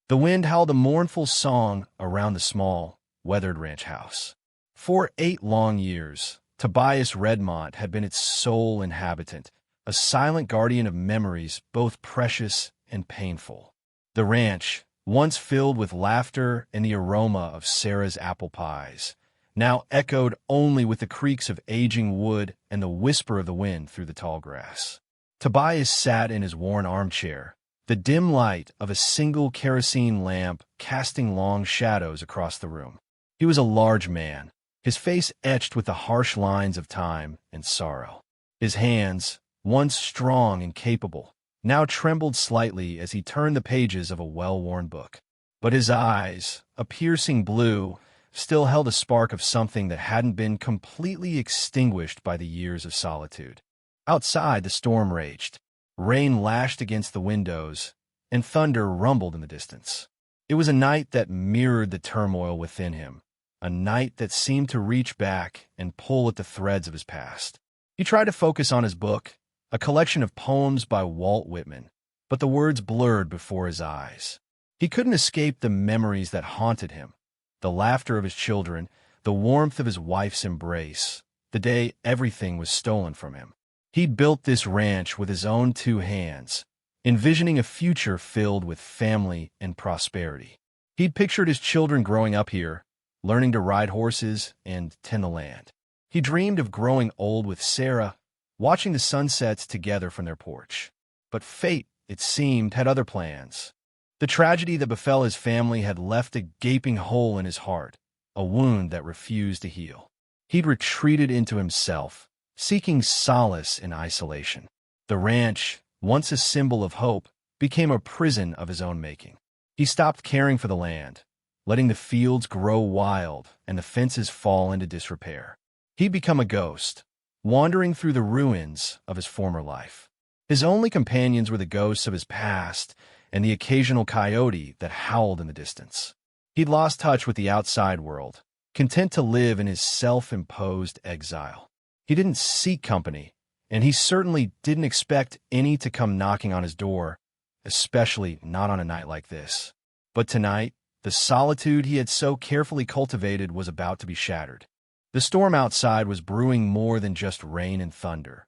The wind howled a mournful song around the small, weathered ranch house. For 8 long years, Tobias Redmont had been its sole inhabitant, a silent guardian of memories both precious and painful. The ranch, once filled with laughter and the aroma of Sarah's apple pies, now echoed only with the creaks of aging wood and the whisper of the wind through the tall grass. Tobias sat in his worn armchair, the dim light of a single kerosene lamp casting long shadows across the room. He was a large man, his face etched with the harsh lines of time and sorrow. His hands, once strong and capable, now trembled slightly as he turned the pages of a well-worn book. But his eyes, a piercing blue, still held a spark of something that hadn't been completely extinguished by the years of solitude. Outside, the storm raged. Rain lashed against the windows, and thunder rumbled in the distance. It was a night that mirrored the turmoil within him, a night that seemed to reach back and pull at the threads of his past. He tried to focus on his book, a collection of poems by Walt Whitman, but the words blurred before his eyes. He couldn't escape the memories that haunted him, the laughter of his children, the warmth of his wife's embrace, the day everything was stolen from him. He'd built this ranch with his own 2 hands, envisioning a future filled with family and prosperity. He'd pictured his children growing up here, learning to ride horses and tend the land. He dreamed of growing old with Sarah, watching the sunsets together from their porch. But fate, it seemed, had other plans. The tragedy that befell his family had left a gaping hole in his heart, a wound that refused to heal. He'd retreated into himself, seeking solace in isolation. The ranch, once a symbol of hope, became a prison of his own making. He stopped caring for the land, letting the fields grow wild and the fences fall into disrepair. He'd become a ghost, wandering through the ruins of his former life. His only companions were the ghosts of his past and the occasional coyote that howled in the distance. He'd lost touch with the outside world, content to live in his self-imposed exile. He didn't seek company, and he certainly didn't expect any to come knocking on his door, especially not on a night like this. But tonight, the solitude he had so carefully cultivated was about to be shattered. The storm outside was brewing more than just rain and thunder.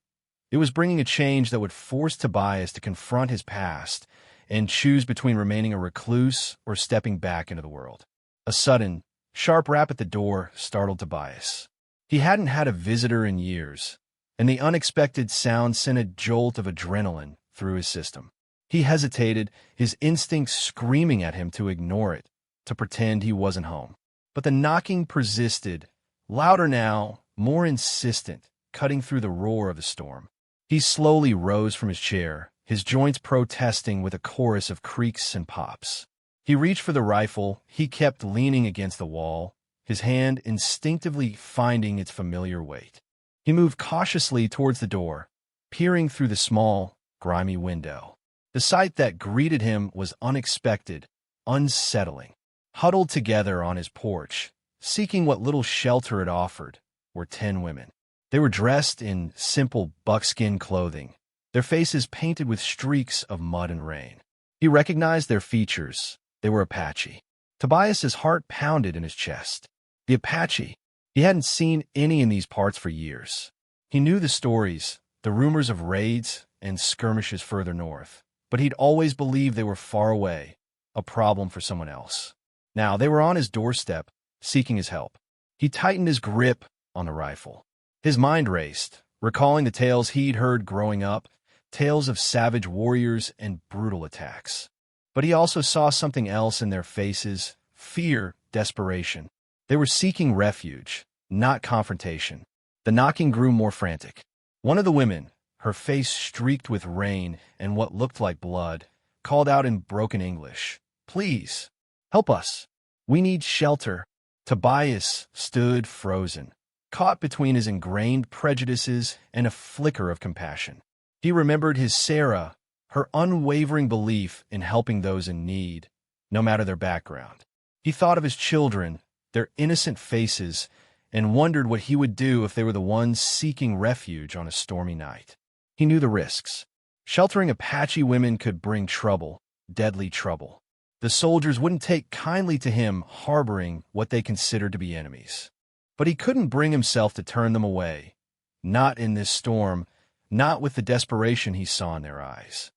It was bringing a change that would force Tobias to confront his past and choose between remaining a recluse or stepping back into the world. A sudden, sharp rap at the door startled Tobias. He hadn't had a visitor in years, and the unexpected sound sent a jolt of adrenaline through his system. He hesitated, his instincts screaming at him to ignore it, to pretend he wasn't home. But the knocking persisted, louder now, more insistent, cutting through the roar of the storm. He slowly rose from his chair, his joints protesting with a chorus of creaks and pops. He reached for the rifle he kept leaning against the wall, his hand instinctively finding its familiar weight. He moved cautiously towards the door, peering through the small, grimy window. The sight that greeted him was unexpected, unsettling. Huddled together on his porch, seeking what little shelter it offered, were 10 women. They were dressed in simple buckskin clothing, their faces painted with streaks of mud and rain. He recognized their features. They were Apache. Tobias's heart pounded in his chest. The Apache. He hadn't seen any in these parts for years. He knew the stories, the rumors of raids and skirmishes further north, but he'd always believed they were far away, a problem for someone else. Now they were on his doorstep, seeking his help. He tightened his grip on the rifle. His mind raced, recalling the tales he'd heard growing up, tales of savage warriors and brutal attacks. But he also saw something else in their faces, fear, desperation. They were seeking refuge, not confrontation. The knocking grew more frantic. One of the women, her face streaked with rain and what looked like blood, called out in broken English, "Please, help us. We need shelter." Tobias stood frozen, caught between his ingrained prejudices and a flicker of compassion. He remembered his Sarah, her unwavering belief in helping those in need, no matter their background. He thought of his children, their innocent faces, and wondered what he would do if they were the ones seeking refuge on a stormy night. He knew the risks. Sheltering Apache women could bring trouble, deadly trouble. The soldiers wouldn't take kindly to him harboring what they considered to be enemies. But he couldn't bring himself to turn them away. Not in this storm, not with the desperation he saw in their eyes.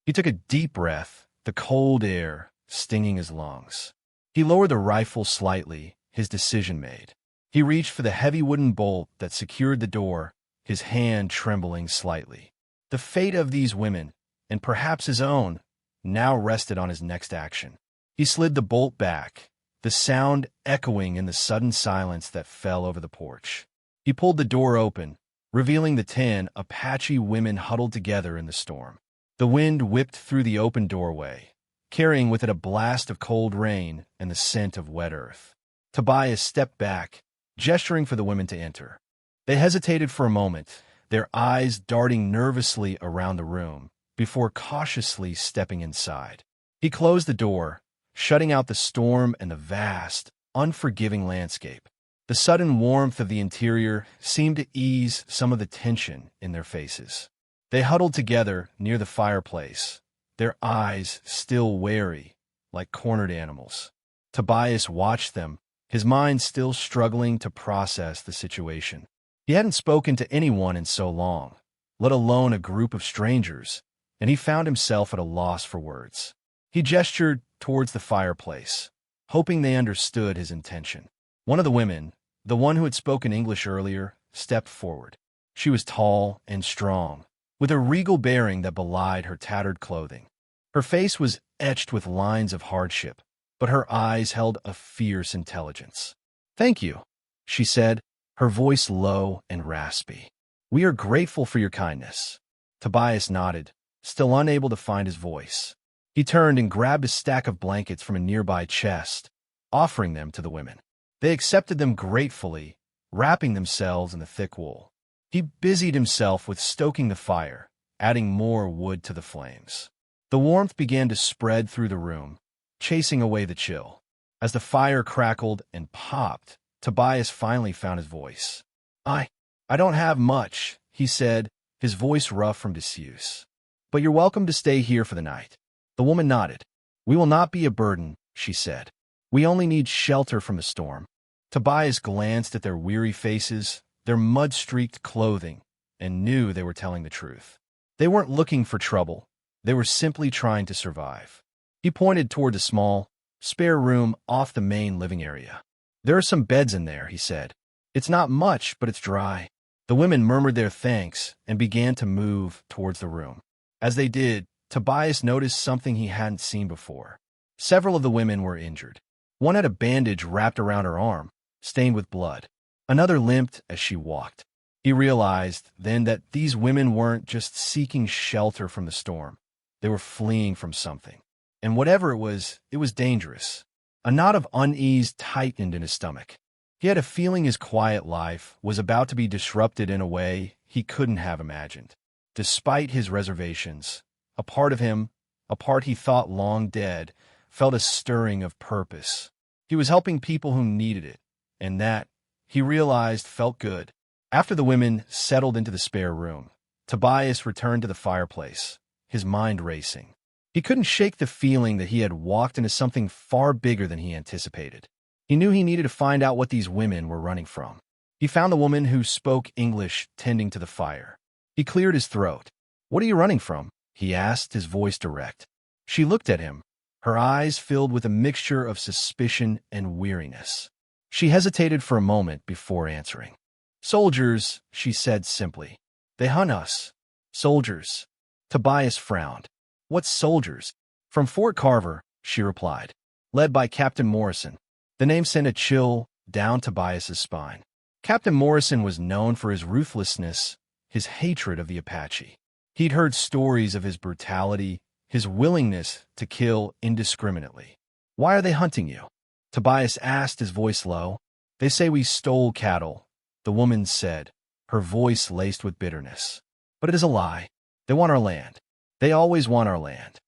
He took a deep breath, the cold air stinging his lungs. He lowered the rifle slightly, his decision made. He reached for the heavy wooden bolt that secured the door, his hand trembling slightly. The fate of these women, and perhaps his own, now rested on his next action. He slid the bolt back, the sound echoing in the sudden silence that fell over the porch. He pulled the door open, revealing the 10 Apache women huddled together in the storm. The wind whipped through the open doorway, carrying with it a blast of cold rain and the scent of wet earth. Tobias stepped back, gesturing for the women to enter. They hesitated for a moment, their eyes darting nervously around the room, before cautiously stepping inside. He closed the door, shutting out the storm and the vast, unforgiving landscape. The sudden warmth of the interior seemed to ease some of the tension in their faces. They huddled together near the fireplace, their eyes still wary, like cornered animals. Tobias watched them, his mind still struggling to process the situation. He hadn't spoken to anyone in so long, let alone a group of strangers, and he found himself at a loss for words. He gestured towards the fireplace, hoping they understood his intention. One of the women, the one who had spoken English earlier, stepped forward. She was tall and strong, with a regal bearing that belied her tattered clothing. Her face was etched with lines of hardship, but her eyes held a fierce intelligence. "Thank you," she said, her voice low and raspy. "We are grateful for your kindness." Tobias nodded, still unable to find his voice. He turned and grabbed a stack of blankets from a nearby chest, offering them to the women. They accepted them gratefully, wrapping themselves in the thick wool. He busied himself with stoking the fire, adding more wood to the flames. The warmth began to spread through the room, chasing away the chill. As the fire crackled and popped, Tobias finally found his voice. I don't have much," he said, his voice rough from disuse. "But you're welcome to stay here for the night." The woman nodded. "We will not be a burden," she said. "We only need shelter from the storm." Tobias glanced at their weary faces, their mud-streaked clothing, and knew they were telling the truth. They weren't looking for trouble. They were simply trying to survive. He pointed toward the small, spare room off the main living area. "There are some beds in there," he said. "It's not much, but it's dry." The women murmured their thanks and began to move towards the room. As they did, Tobias noticed something he hadn't seen before. Several of the women were injured. One had a bandage wrapped around her arm, stained with blood. Another limped as she walked. He realized then that these women weren't just seeking shelter from the storm. They were fleeing from something. And whatever it was dangerous. A knot of unease tightened in his stomach. He had a feeling his quiet life was about to be disrupted in a way he couldn't have imagined. Despite his reservations, a part of him, a part he thought long dead, felt a stirring of purpose. He was helping people who needed it, and that, he realized, felt good. After the women settled into the spare room, Tobias returned to the fireplace, his mind racing. He couldn't shake the feeling that he had walked into something far bigger than he anticipated. He knew he needed to find out what these women were running from. He found the woman who spoke English tending to the fire. He cleared his throat. "What are you running from?" he asked, his voice direct. She looked at him, her eyes filled with a mixture of suspicion and weariness. She hesitated for a moment before answering. "Soldiers," she said simply. "They hunt us." "Soldiers." Tobias frowned. "What soldiers?" "From Fort Carver," she replied. "Led by Captain Morrison." The name sent a chill down Tobias's spine. Captain Morrison was known for his ruthlessness, his hatred of the Apache. He'd heard stories of his brutality, his willingness to kill indiscriminately. "Why are they hunting you?" Tobias asked, his voice low. "They say we stole cattle," the woman said, her voice laced with bitterness. "But it is a lie. They want our land. They always want our land."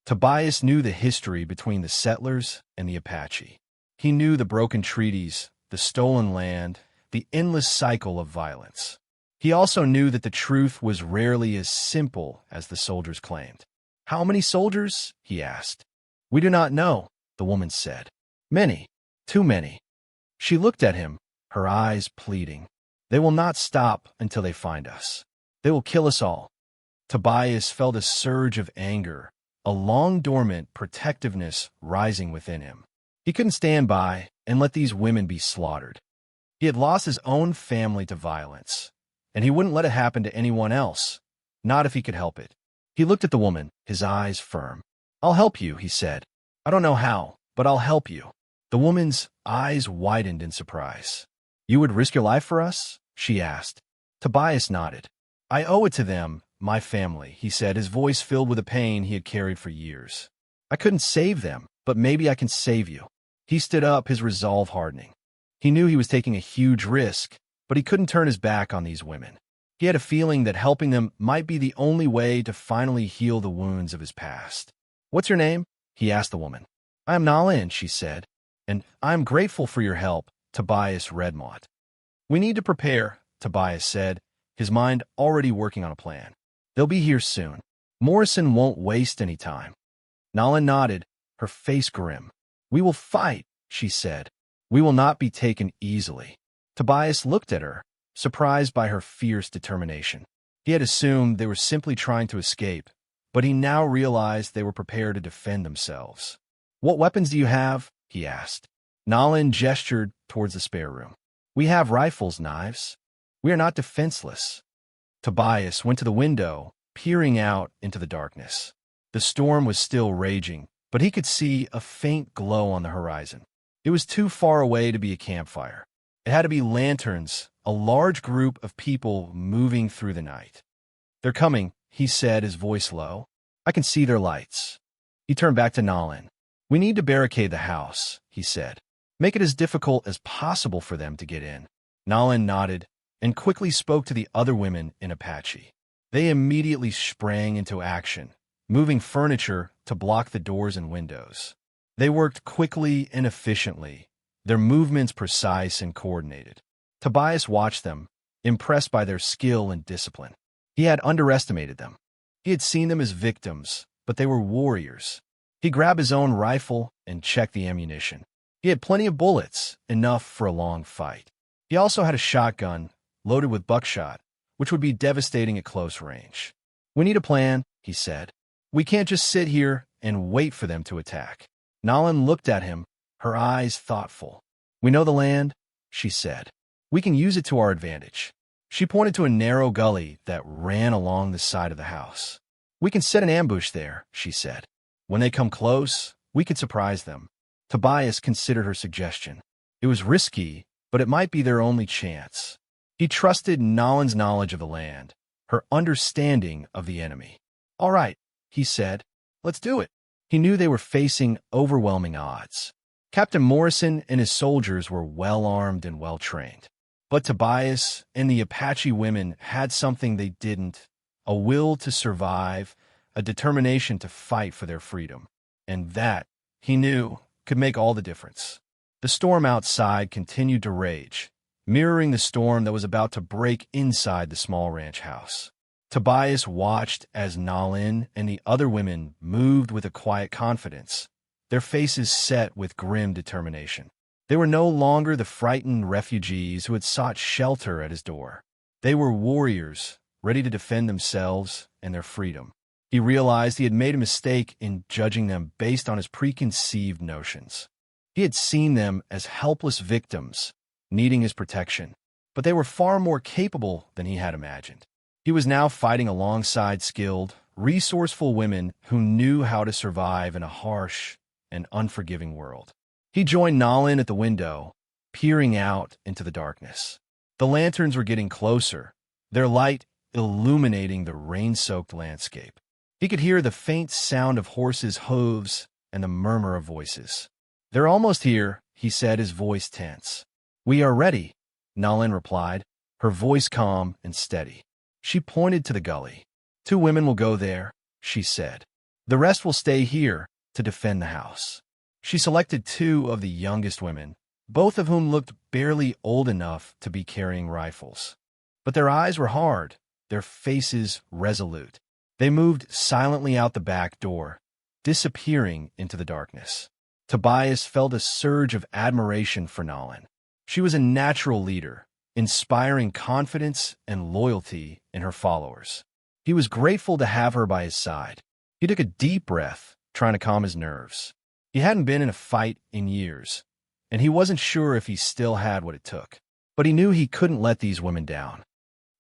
Tobias knew the history between the settlers and the Apache. He knew the broken treaties, the stolen land, the endless cycle of violence. He also knew that the truth was rarely as simple as the soldiers claimed. "How many soldiers?" he asked. We do not know, the woman said. Many, too many. She looked at him, her eyes pleading. They will not stop until they find us. They will kill us all. Tobias felt a surge of anger, a long-dormant protectiveness rising within him. He couldn't stand by and let these women be slaughtered. He had lost his own family to violence, and he wouldn't let it happen to anyone else, not if he could help it. He looked at the woman, his eyes firm. I'll help you, he said. I don't know how, but I'll help you. The woman's eyes widened in surprise. You would risk your life for us? She asked. Tobias nodded. I owe it to them, my family, he said, his voice filled with a pain he had carried for years. I couldn't save them, but maybe I can save you. He stood up, his resolve hardening. He knew he was taking a huge risk, but he couldn't turn his back on these women. He had a feeling that helping them might be the only way to finally heal the wounds of his past. What's your name? He asked the woman. I am Nalin, she said, and I am grateful for your help, Tobias Redmont. We need to prepare, Tobias said, his mind already working on a plan. They'll be here soon. Morrison won't waste any time. Nalin nodded, her face grim. We will fight, she said. We will not be taken easily. Tobias looked at her, surprised by her fierce determination. He had assumed they were simply trying to escape, but he now realized they were prepared to defend themselves. What weapons do you have? He asked. Nalin gestured towards the spare room. We have rifles, knives. We are not defenseless. Tobias went to the window, peering out into the darkness. The storm was still raging, but he could see a faint glow on the horizon. It was too far away to be a campfire. It had to be lanterns, a large group of people moving through the night. They're coming, he said, his voice low. I can see their lights. He turned back to Nalin. We need to barricade the house, he said. Make it as difficult as possible for them to get in. Nalin nodded and quickly spoke to the other women in Apache. They immediately sprang into action, moving furniture to block the doors and windows. They worked quickly and efficiently, their movements precise and coordinated. Tobias watched them, impressed by their skill and discipline. He had underestimated them. He had seen them as victims, but they were warriors. He grabbed his own rifle and checked the ammunition. He had plenty of bullets, enough for a long fight. He also had a shotgun, loaded with buckshot, which would be devastating at close range. We need a plan, he said. We can't just sit here and wait for them to attack. Nalin looked at him, her eyes thoughtful. We know the land, she said. We can use it to our advantage. She pointed to a narrow gully that ran along the side of the house. We can set an ambush there, she said. When they come close, we could surprise them. Tobias considered her suggestion. It was risky, but it might be their only chance. He trusted Nalin's knowledge of the land, her understanding of the enemy. All right, he said. Let's do it. He knew they were facing overwhelming odds. Captain Morrison and his soldiers were well-armed and well-trained. But Tobias and the Apache women had something they didn't, a will to survive, a determination to fight for their freedom. And that, he knew, could make all the difference. The storm outside continued to rage, mirroring the storm that was about to break inside the small ranch house. Tobias watched as Nalin and the other women moved with a quiet confidence, their faces set with grim determination. They were no longer the frightened refugees who had sought shelter at his door. They were warriors, ready to defend themselves and their freedom. He realized he had made a mistake in judging them based on his preconceived notions. He had seen them as helpless victims, needing his protection, but they were far more capable than he had imagined. He was now fighting alongside skilled, resourceful women who knew how to survive in a harsh and unforgiving world. He joined Nalin at the window, peering out into the darkness. The lanterns were getting closer, their light illuminating the rain-soaked landscape. He could hear the faint sound of horses' hooves and the murmur of voices. They're almost here, he said, his voice tense. We are ready, Nalin replied, her voice calm and steady. She pointed to the gully. 2 women will go there, she said. The rest will stay here to defend the house. She selected 2 of the youngest women, both of whom looked barely old enough to be carrying rifles. But their eyes were hard, their faces resolute. They moved silently out the back door, disappearing into the darkness. Tobias felt a surge of admiration for Nalin. She was a natural leader, inspiring confidence and loyalty in her followers. He was grateful to have her by his side. He took a deep breath, trying to calm his nerves. He hadn't been in a fight in years, and he wasn't sure if he still had what it took. But he knew he couldn't let these women down.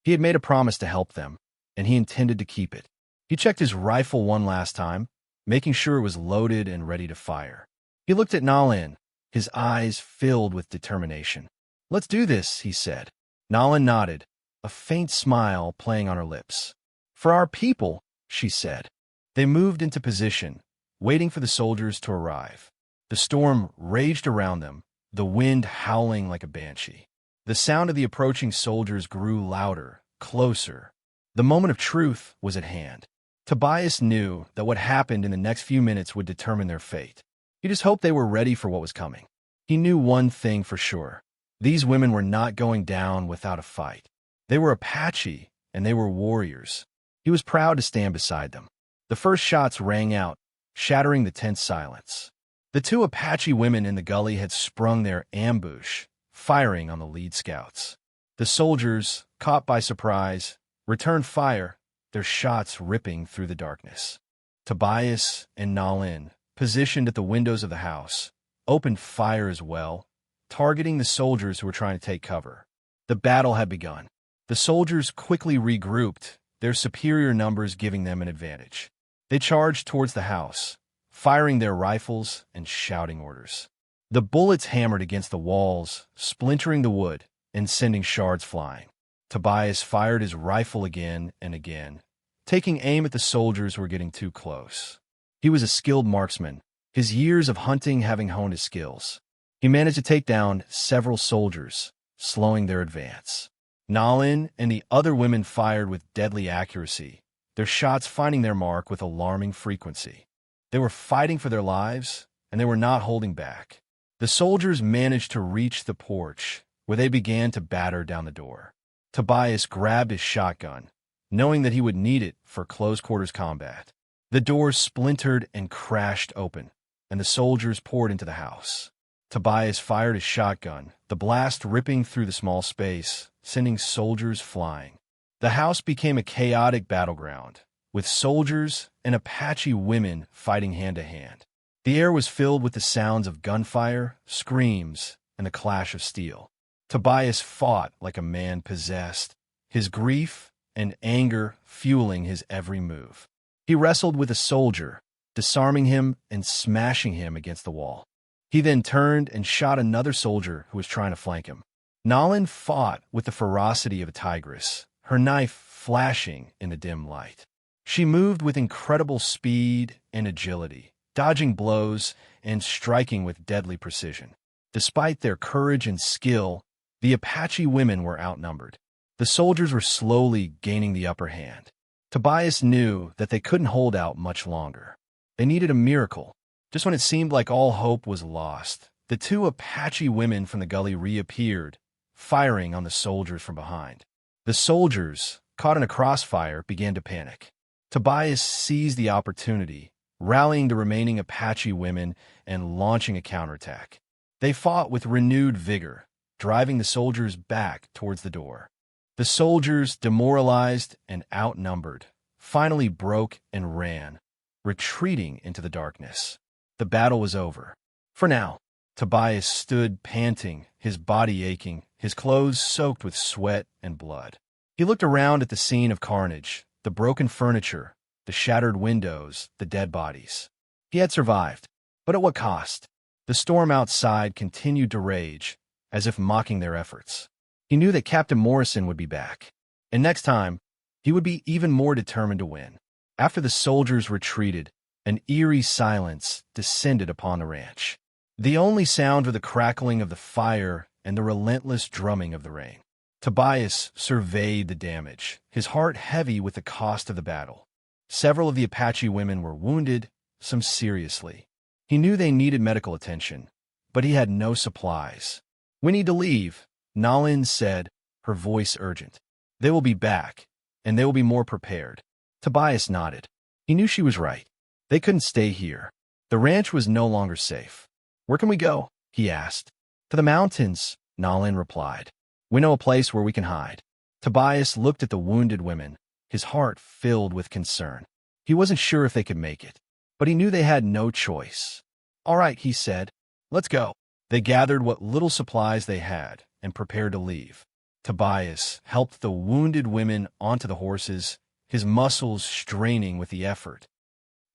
He had made a promise to help them, and he intended to keep it. He checked his rifle one last time, making sure it was loaded and ready to fire. He looked at Nalin, his eyes filled with determination. "Let's do this," he said. Nalin nodded, a faint smile playing on her lips. "For our people," she said. They moved into position, waiting for the soldiers to arrive. The storm raged around them, the wind howling like a banshee. The sound of the approaching soldiers grew louder, closer. The moment of truth was at hand. Tobias knew that what happened in the next few minutes would determine their fate. He just hoped they were ready for what was coming. He knew one thing for sure. These women were not going down without a fight. They were Apache, and they were warriors. He was proud to stand beside them. The first shots rang out, shattering the tense silence. The two Apache women in the gully had sprung their ambush, firing on the lead scouts. The soldiers, caught by surprise, returned fire, their shots ripping through the darkness. Tobias and Nalin, positioned at the windows of the house, opened fire as well, targeting the soldiers who were trying to take cover. The battle had begun. The soldiers quickly regrouped, their superior numbers giving them an advantage. They charged towards the house, firing their rifles and shouting orders. The bullets hammered against the walls, splintering the wood and sending shards flying. Tobias fired his rifle again and again, taking aim at the soldiers who were getting too close. He was a skilled marksman, his years of hunting having honed his skills. He managed to take down several soldiers, slowing their advance. Nalin and the other women fired with deadly accuracy, their shots finding their mark with alarming frequency. They were fighting for their lives, and they were not holding back. The soldiers managed to reach the porch, where they began to batter down the door. Tobias grabbed his shotgun, knowing that he would need it for close-quarters combat. The door splintered and crashed open, and the soldiers poured into the house. Tobias fired his shotgun, the blast ripping through the small space, sending soldiers flying. The house became a chaotic battleground, with soldiers and Apache women fighting hand-to-hand. The air was filled with the sounds of gunfire, screams, and the clash of steel. Tobias fought like a man possessed, his grief and anger fueling his every move. He wrestled with a soldier, disarming him and smashing him against the wall. He then turned and shot another soldier who was trying to flank him. Nalin fought with the ferocity of a tigress, her knife flashing in the dim light. She moved with incredible speed and agility, dodging blows and striking with deadly precision. Despite their courage and skill, the Apache women were outnumbered. The soldiers were slowly gaining the upper hand. Tobias knew that they couldn't hold out much longer. They needed a miracle. Just when it seemed like all hope was lost, the two Apache women from the gully reappeared, firing on the soldiers from behind. The soldiers, caught in a crossfire, began to panic. Tobias seized the opportunity, rallying the remaining Apache women and launching a counterattack. They fought with renewed vigor, driving the soldiers back towards the door. The soldiers, demoralized and outnumbered, finally broke and ran, retreating into the darkness. The battle was over. For now, Tobias stood panting, his body aching, his clothes soaked with sweat and blood. He looked around at the scene of carnage, the broken furniture, the shattered windows, the dead bodies. He had survived, but at what cost? The storm outside continued to rage, as if mocking their efforts. He knew that Captain Morrison would be back, and next time, he would be even more determined to win. After the soldiers retreated, an eerie silence descended upon the ranch. The only sound were the crackling of the fire and the relentless drumming of the rain. Tobias surveyed the damage, his heart heavy with the cost of the battle. Several of the Apache women were wounded, some seriously. He knew they needed medical attention, but he had no supplies. "We need to leave," Nalin said, her voice urgent. "They will be back, and they will be more prepared." Tobias nodded. He knew she was right. They couldn't stay here. The ranch was no longer safe. "Where can we go?" he asked. "To the mountains," Nalin replied. "We know a place where we can hide." Tobias looked at the wounded women, his heart filled with concern. He wasn't sure if they could make it, but he knew they had no choice. "All right," he said. "Let's go." They gathered what little supplies they had and prepared to leave. Tobias helped the wounded women onto the horses, his muscles straining with the effort.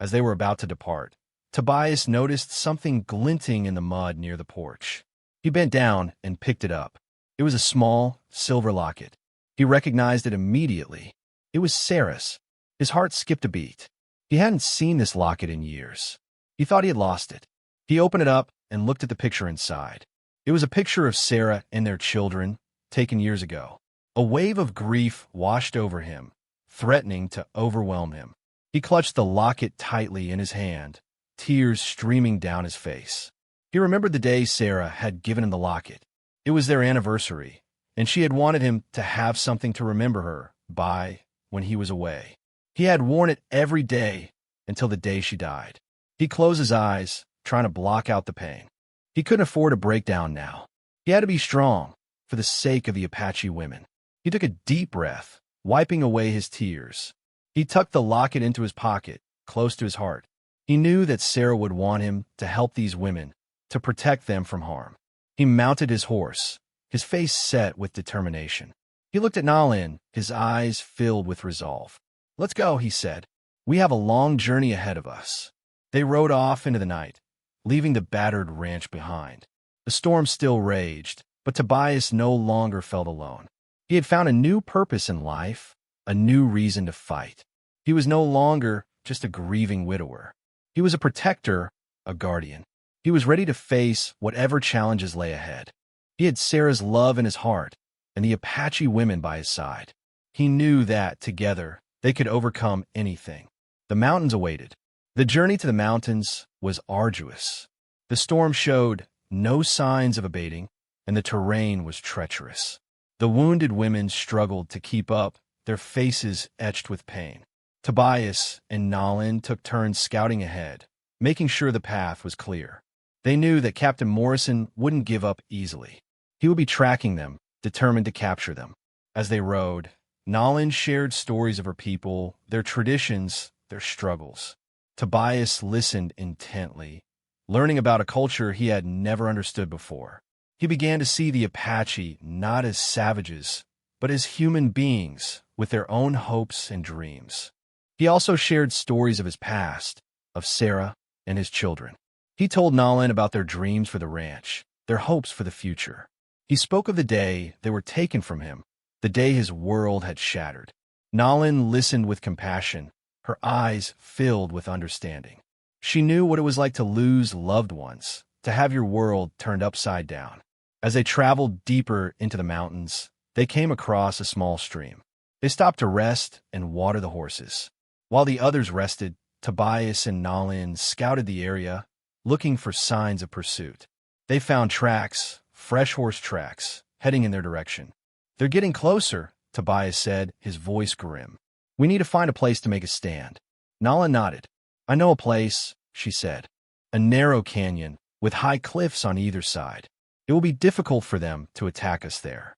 As they were about to depart, Tobias noticed something glinting in the mud near the porch. He bent down and picked it up. It was a small, silver locket. He recognized it immediately. It was Sarah's. His heart skipped a beat. He hadn't seen this locket in years. He thought he had lost it. He opened it up and looked at the picture inside. It was a picture of Sarah and their children, taken years ago. A wave of grief washed over him, threatening to overwhelm him. He clutched the locket tightly in his hand, tears streaming down his face. He remembered the day Sarah had given him the locket. It was their anniversary, and she had wanted him to have something to remember her by when he was away. He had worn it every day until the day she died. He closed his eyes, trying to block out the pain. He couldn't afford to break down now. He had to be strong for the sake of the Apache women. He took a deep breath, wiping away his tears. He tucked the locket into his pocket, close to his heart. He knew that Sarah would want him to help these women, to protect them from harm. He mounted his horse, his face set with determination. He looked at Nalin, his eyes filled with resolve. "Let's go," he said. "We have a long journey ahead of us." They rode off into the night, leaving the battered ranch behind. The storm still raged, but Tobias no longer felt alone. He had found a new purpose in life, a new reason to fight. He was no longer just a grieving widower. He was a protector, a guardian. He was ready to face whatever challenges lay ahead. He had Sarah's love in his heart and the Apache women by his side. He knew that, together, they could overcome anything. The mountains awaited. The journey to the mountains was arduous. The storm showed no signs of abating, and the terrain was treacherous. The wounded women struggled to keep up, their faces etched with pain. Tobias and Nalin took turns scouting ahead, making sure the path was clear. They knew that Captain Morrison wouldn't give up easily. He would be tracking them, determined to capture them. As they rode, Nalin shared stories of her people, their traditions, their struggles. Tobias listened intently, learning about a culture he had never understood before. He began to see the Apache not as savages, but as human beings with their own hopes and dreams. He also shared stories of his past, of Sarah and his children. He told Nalin about their dreams for the ranch, their hopes for the future. He spoke of the day they were taken from him, the day his world had shattered. Nalin listened with compassion, her eyes filled with understanding. She knew what it was like to lose loved ones, to have your world turned upside down. As they traveled deeper into the mountains, they came across a small stream. They stopped to rest and water the horses. While the others rested, Tobias and Nalin scouted the area, looking for signs of pursuit. They found tracks, fresh horse tracks, heading in their direction. "They're getting closer," Tobias said, his voice grim. "We need to find a place to make a stand." Nalin nodded. "I know a place," she said. "A narrow canyon with high cliffs on either side. It will be difficult for them to attack us there."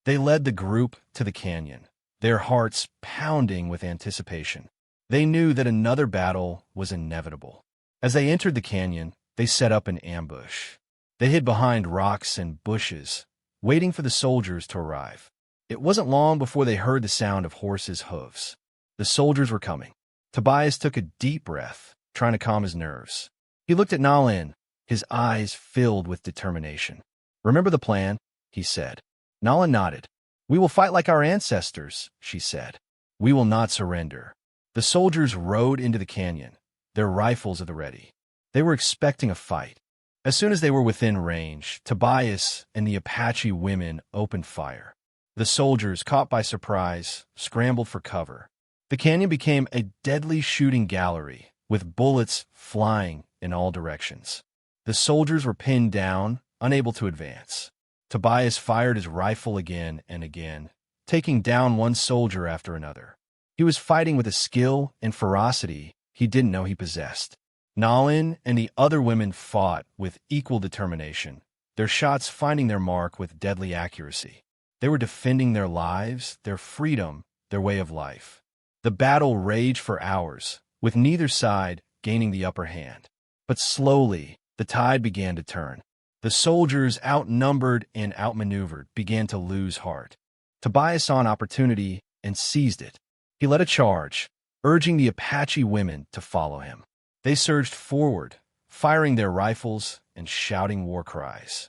They led the group to the canyon, their hearts pounding with anticipation. They knew that another battle was inevitable. As they entered the canyon, they set up an ambush. They hid behind rocks and bushes, waiting for the soldiers to arrive. It wasn't long before they heard the sound of horses' hooves. The soldiers were coming. Tobias took a deep breath, trying to calm his nerves. He looked at Nalin, his eyes filled with determination. "Remember the plan?" he said. Nalin nodded. "We will fight like our ancestors," she said. "We will not surrender." The soldiers rode into the canyon, their rifles at the ready. They were expecting a fight. As soon as they were within range, Tobias and the Apache women opened fire. The soldiers, caught by surprise, scrambled for cover. The canyon became a deadly shooting gallery, with bullets flying in all directions. The soldiers were pinned down, unable to advance. Tobias fired his rifle again and again, taking down one soldier after another. He was fighting with a skill and ferocity he didn't know he possessed. Nalin and the other women fought with equal determination, their shots finding their mark with deadly accuracy. They were defending their lives, their freedom, their way of life. The battle raged for hours, with neither side gaining the upper hand. But slowly, the tide began to turn. The soldiers, outnumbered and outmaneuvered, began to lose heart. Tobias saw an opportunity and seized it. He led a charge, urging the Apache women to follow him. They surged forward, firing their rifles and shouting war cries.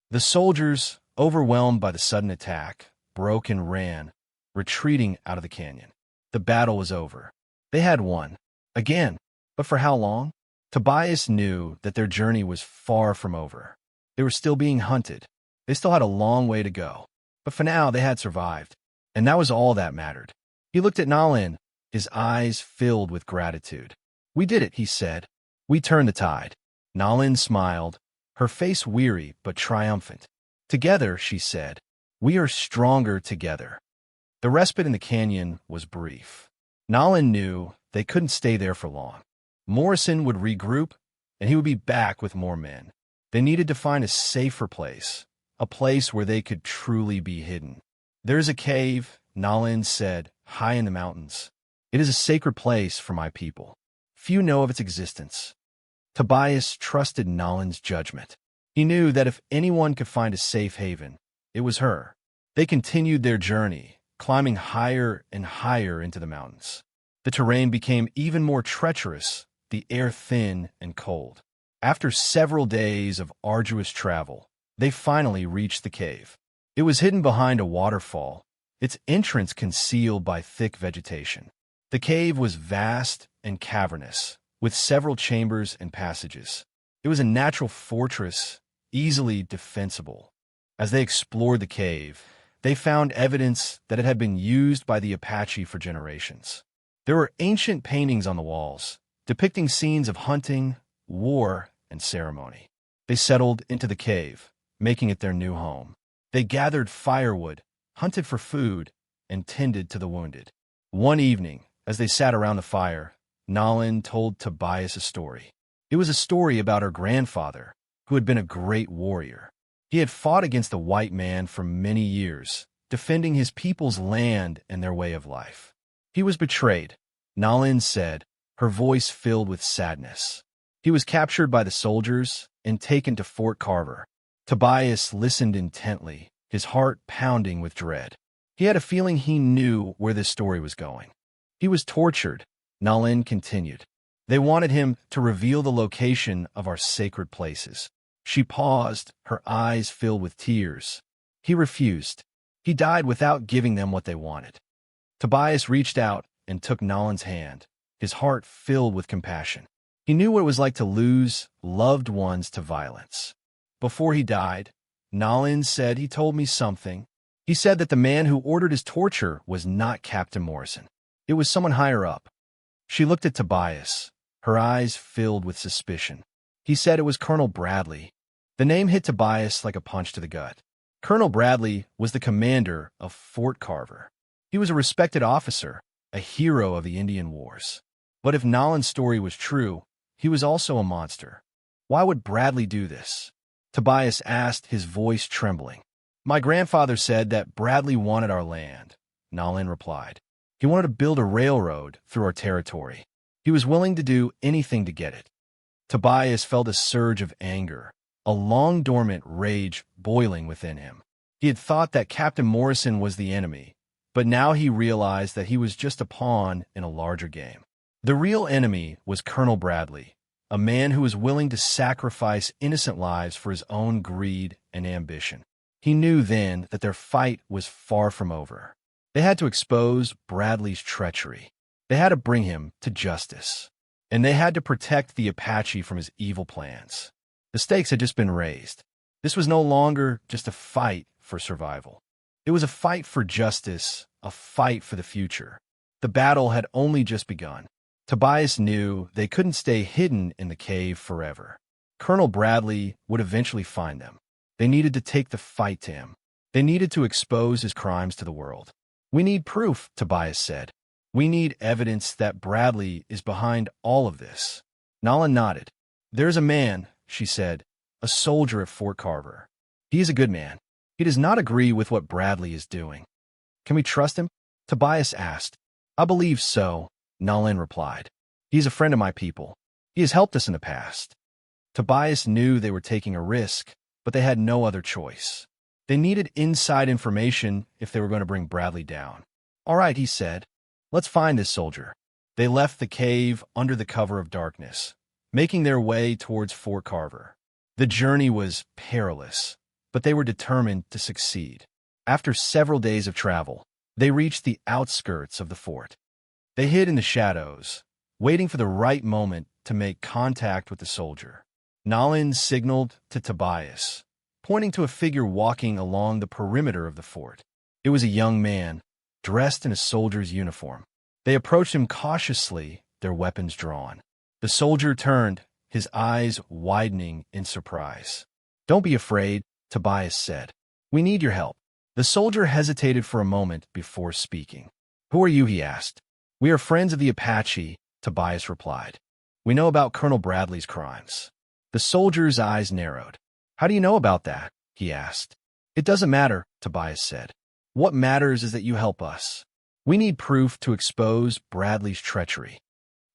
The soldiers, overwhelmed by the sudden attack, broke and ran, retreating out of the canyon. The battle was over. They had won. Again. But for how long? Tobias knew that their journey was far from over. They were still being hunted. They still had a long way to go. But for now, they had survived. And that was all that mattered. He looked at Nalin, his eyes filled with gratitude. "We did it," he said. "We turned the tide." Nalin smiled, her face weary but triumphant. "Together," she said, "we are stronger together." The respite in the canyon was brief. Nalin knew they couldn't stay there for long. Morrison would regroup, and he would be back with more men. They needed to find a safer place, a place where they could truly be hidden. "There's a cave," Nalin said, "high in the mountains. It is a sacred place for my people. Few know of its existence." Tobias trusted Nalin's judgment. He knew that if anyone could find a safe haven, it was her. They continued their journey, climbing higher and higher into the mountains. The terrain became even more treacherous, the air thin and cold. After several days of arduous travel, they finally reached the cave. It was hidden behind a waterfall, its entrance concealed by thick vegetation. The cave was vast and cavernous, with several chambers and passages. It was a natural fortress, easily defensible. As they explored the cave, they found evidence that it had been used by the Apache for generations. There were ancient paintings on the walls, depicting scenes of hunting, war, and ceremony. They settled into the cave, making it their new home. They gathered firewood, hunted for food, and tended to the wounded. One evening, as they sat around the fire, Nalin told Tobias a story. It was a story about her grandfather, who had been a great warrior. He had fought against the white man for many years, defending his people's land and their way of life. He was betrayed, Nalin said, her voice filled with sadness. He was captured by the soldiers and taken to Fort Carver. Tobias listened intently, his heart pounding with dread. He had a feeling he knew where this story was going. He was tortured, Nalin continued. They wanted him to reveal the location of our sacred places. She paused, her eyes filled with tears. He refused. He died without giving them what they wanted. Tobias reached out and took Nalin's hand, his heart filled with compassion. He knew what it was like to lose loved ones to violence. Before he died, Nalin said he told me something. He said that the man who ordered his torture was not Captain Morrison. It was someone higher up. She looked at Tobias, her eyes filled with suspicion. He said it was Colonel Bradley. The name hit Tobias like a punch to the gut. Colonel Bradley was the commander of Fort Carver. He was a respected officer, a hero of the Indian Wars. But if Nalin's story was true, he was also a monster. Why would Bradley do this? Tobias asked, his voice trembling. My grandfather said that Bradley wanted our land, Nalin replied. He wanted to build a railroad through our territory. He was willing to do anything to get it. Tobias felt a surge of anger, a long-dormant rage boiling within him. He had thought that Captain Morrison was the enemy, but now he realized that he was just a pawn in a larger game. The real enemy was Colonel Bradley, a man who was willing to sacrifice innocent lives for his own greed and ambition. He knew then that their fight was far from over. They had to expose Bradley's treachery. They had to bring him to justice. And they had to protect the Apache from his evil plans. The stakes had just been raised. This was no longer just a fight for survival. It was a fight for justice, a fight for the future. The battle had only just begun. Tobias knew they couldn't stay hidden in the cave forever. Colonel Bradley would eventually find them. They needed to take the fight to him. They needed to expose his crimes to the world. We need proof, Tobias said. We need evidence that Bradley is behind all of this. Nala nodded. There's a man, she said, a soldier at Fort Carver. He is a good man. He does not agree with what Bradley is doing. Can we trust him? Tobias asked. I believe so, Nalin replied. He is a friend of my people. He has helped us in the past. Tobias knew they were taking a risk, but they had no other choice. They needed inside information if they were going to bring Bradley down. All right, he said. Let's find this soldier. They left the cave under the cover of darkness, making their way towards Fort Carver. The journey was perilous, but they were determined to succeed. After several days of travel, they reached the outskirts of the fort. They hid in the shadows, waiting for the right moment to make contact with the soldier. Nalin signaled to Tobias, pointing to a figure walking along the perimeter of the fort. It was a young man, dressed in a soldier's uniform. They approached him cautiously, their weapons drawn. The soldier turned, his eyes widening in surprise. Don't be afraid, Tobias said. We need your help. The soldier hesitated for a moment before speaking. Who are you? He asked. We are friends of the Apache, Tobias replied. We know about Colonel Bradley's crimes. The soldier's eyes narrowed. How do you know about that? He asked. It doesn't matter, Tobias said. What matters is that you help us. We need proof to expose Bradley's treachery.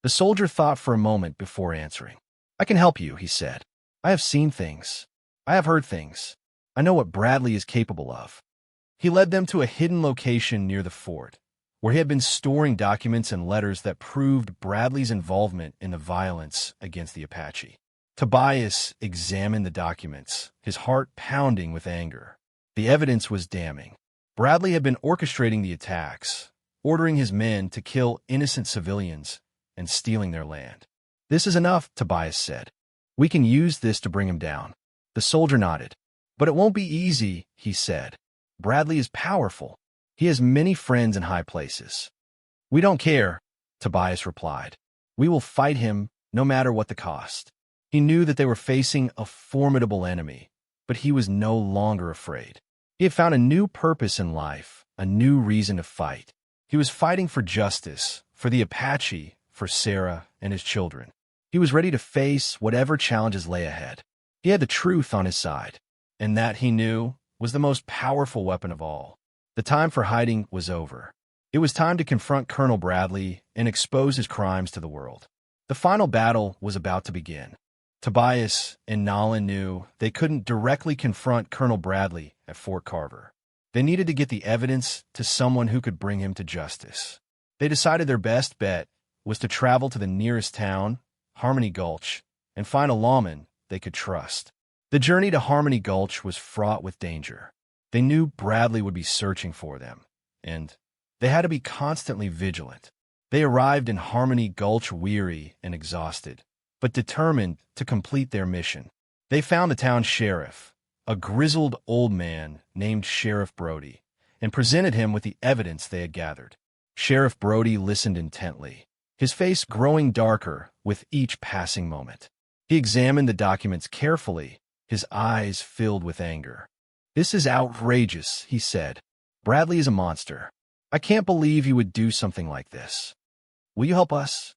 The soldier thought for a moment before answering. I can help you, he said. I have seen things. I have heard things. I know what Bradley is capable of. He led them to a hidden location near the fort, where he had been storing documents and letters that proved Bradley's involvement in the violence against the Apache. Tobias examined the documents, his heart pounding with anger. The evidence was damning. Bradley had been orchestrating the attacks, ordering his men to kill innocent civilians and stealing their land. This is enough, Tobias said. We can use this to bring him down. The soldier nodded. But it won't be easy, he said. Bradley is powerful. He has many friends in high places. We don't care, Tobias replied. We will fight him no matter what the cost. He knew that they were facing a formidable enemy, but he was no longer afraid. He had found a new purpose in life, a new reason to fight. He was fighting for justice, for the Apache, for Sarah and his children. He was ready to face whatever challenges lay ahead. He had the truth on his side, and that, he knew, was the most powerful weapon of all. The time for hiding was over. It was time to confront Colonel Bradley and expose his crimes to the world. The final battle was about to begin. Tobias and Nalin knew they couldn't directly confront Colonel Bradley at Fort Carver. They needed to get the evidence to someone who could bring him to justice. They decided their best bet was to travel to the nearest town, Harmony Gulch, and find a lawman they could trust. The journey to Harmony Gulch was fraught with danger. They knew Bradley would be searching for them, and they had to be constantly vigilant. They arrived in Harmony Gulch weary and exhausted, but determined to complete their mission. They found the town sheriff, a grizzled old man named Sheriff Brody, and presented him with the evidence they had gathered. Sheriff Brody listened intently, his face growing darker with each passing moment. He examined the documents carefully, his eyes filled with anger. This is outrageous, he said. Bradley is a monster. I can't believe he would do something like this. Will you help us?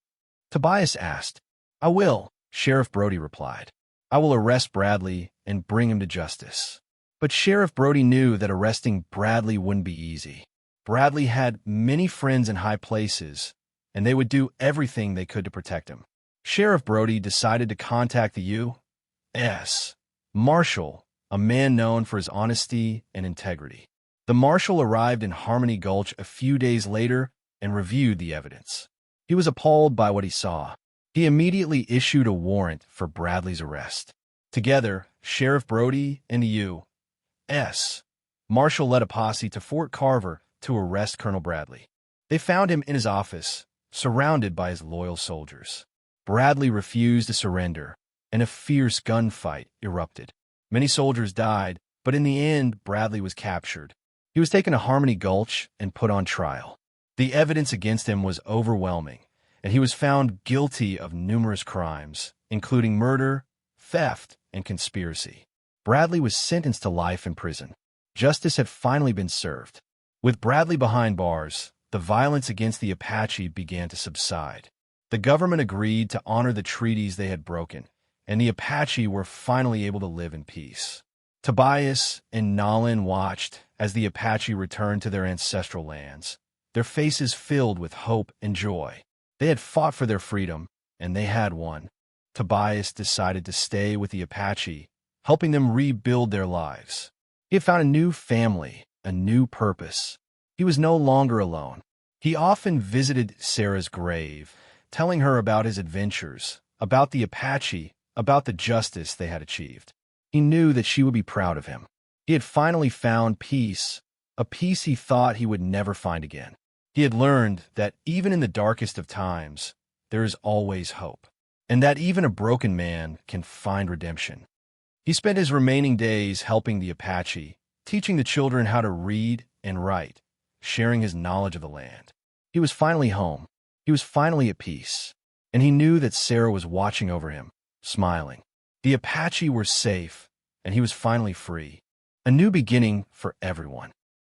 Tobias asked. I will, Sheriff Brody replied. I will arrest Bradley and bring him to justice. But Sheriff Brody knew that arresting Bradley wouldn't be easy. Bradley had many friends in high places, and they would do everything they could to protect him. Sheriff Brody decided to contact the U.S. Marshal, a man known for his honesty and integrity. The marshal arrived in Harmony Gulch a few days later and reviewed the evidence. He was appalled by what he saw. He immediately issued a warrant for Bradley's arrest. Together, Sheriff Brody and the U.S. Marshal led a posse to Fort Carver to arrest Colonel Bradley. They found him in his office, surrounded by his loyal soldiers. Bradley refused to surrender, and a fierce gunfight erupted. Many soldiers died, but in the end, Bradley was captured. He was taken to Harmony Gulch and put on trial. The evidence against him was overwhelming, and he was found guilty of numerous crimes, including murder, theft, and conspiracy. Bradley was sentenced to life in prison. Justice had finally been served. With Bradley behind bars, the violence against the Apache began to subside. The government agreed to honor the treaties they had broken, and the Apache were finally able to live in peace. Tobias and Nalin watched as the Apache returned to their ancestral lands, their faces filled with hope and joy. They had fought for their freedom, and they had won. Tobias decided to stay with the Apache, helping them rebuild their lives. He had found a new family, a new purpose. He was no longer alone. He often visited Sarah's grave, telling her about his adventures, about the Apache, about the justice they had achieved. He knew that she would be proud of him. He had finally found peace, a peace he thought he would never find again. He had learned that even in the darkest of times, there is always hope, and that even a broken man can find redemption. He spent his remaining days helping the Apache, teaching the children how to read and write, sharing his knowledge of the land. He was finally home. He was finally at peace, and he knew that Sarah was watching over him, smiling. The Apache were safe, and he was finally free. A new beginning for everyone.